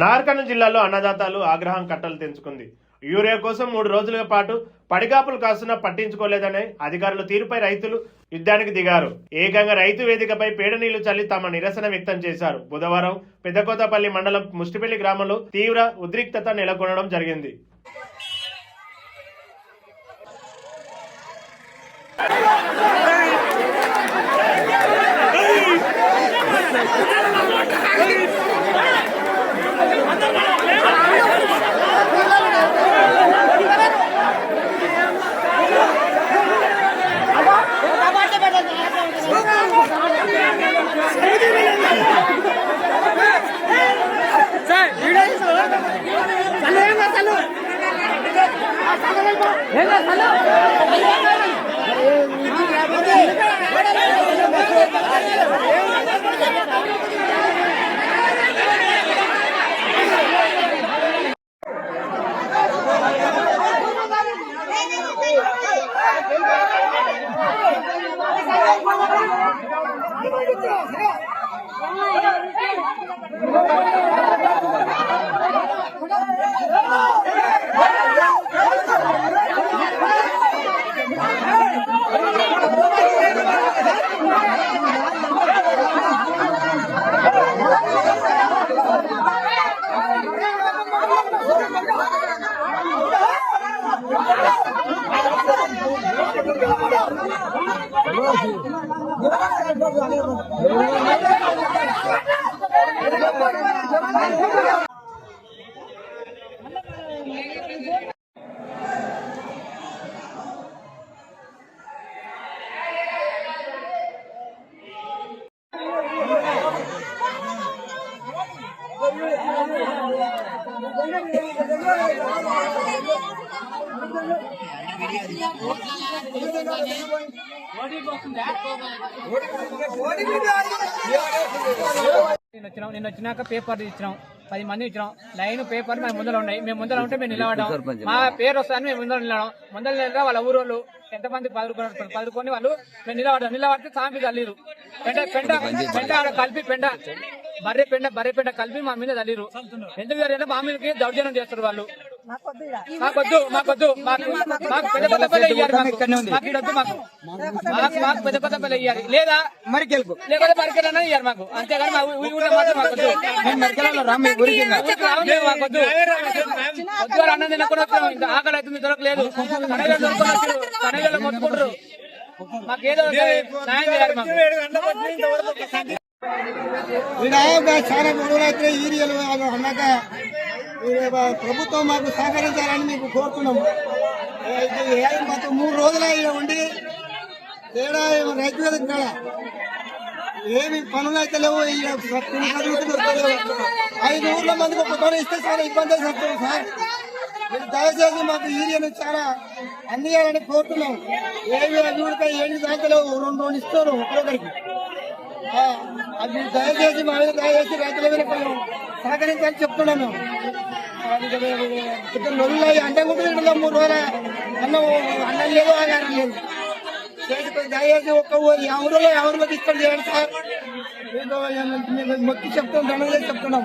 నార్కన్ జిల్లాలో అన్నదాతలు ఆగ్రహం కట్టలు తెంచుకుంది. యూరియా కోసం 3 రోజుల పాటు పడిగాపులు కాస్తున్నా పట్టించుకోలేదనే అధికారుల తీరుపై రైతులు యుద్ధానికి దిగారు. ఏకంగా రైతు వేదికపై పేడ నీళ్లు చల్లి తమ నిరసన వ్యక్తం చేశారు. బుధవారం పెద్దకోతపల్లి మండలం ముష్టిపల్లి గ్రామంలో తీవ్ర ఉద్రిక్తత నెలకొనడం జరిగింది. నిన్న వచ్చినాక పేపర్ ఇచ్చినాం, 10 మంది ఇచ్చినాం. లైన్ పేపర్ మేము ముందర ఉన్నాయి. మేము ముందర ఉంటే మేము నిలబడ్డాం. మా పేరు వస్తాయని మేము ముందర నిలవడం. ముందర నిలగా వాళ్ళ ఊరోళ్ళు ఎంతమంది 10 వాళ్ళు మేము నిలబడితే సాంపి తల్లిరు. పెంట కలిపి బర్రె పెండ కలిపి మా మీద తల్లిరు. ఎందుకు జరిగితే మా మీదకి దౌర్జన్యం చేస్తారు వాళ్ళు. మాకొద్దు మాకు పెద్ద కొత్త పల్లె ఇయ్యారు. మాకు పెద్ద కొత్త పల్లె ఇయ్యారు, లేదా లేకపోతే మరికెళ్ళ ఇయ్యారు మాకు. అంతేగాని మాకొద్దు. మాకొద్దు అన్నం తినకుండా ఇంకా ఆకలి అవుతుంది, దొరకలేదు. కనగలు మొత్తుకుంటారు. మాకేదో న్యాయం చేయాలి. మాకు చాలా గొడవలైతే ఈరియలు అన్నాక ప్రభుత్వం మాకు సహకరించాలని మీకు కోరుతున్నాము. మాకు 3 రోజులు ఉండి తేడా రైతు వేదిక ఏమి పనులు అయితే లేవు. 5 ఊర్ల మందికి ఒక పని ఇస్తే చాలా ఇబ్బంది అవుతుంది సార్. మీరు దయచేసి మాకు ఈరియను చాలా అందియాలని కోరుతున్నాం. ఏమి అభివృద్ధిపై ఏంటి దాంతలేవు, 2 ఇస్తారు ఒక్కొక్కరికి. అది దయచేసి మా మీద దయచేసి రైతుల మీద సహకరించాలని చెప్తున్నాం. మేము నొల్లు అంటే కూడా 3 రోజుల అన్నం లేదు, ఆగారం లేదు. దయచేసి ఒక్క ఎవరిలో తీసుకొని చేయండి సార్. మొక్కి చెప్తాం, దండం చేసి చెప్తున్నాం.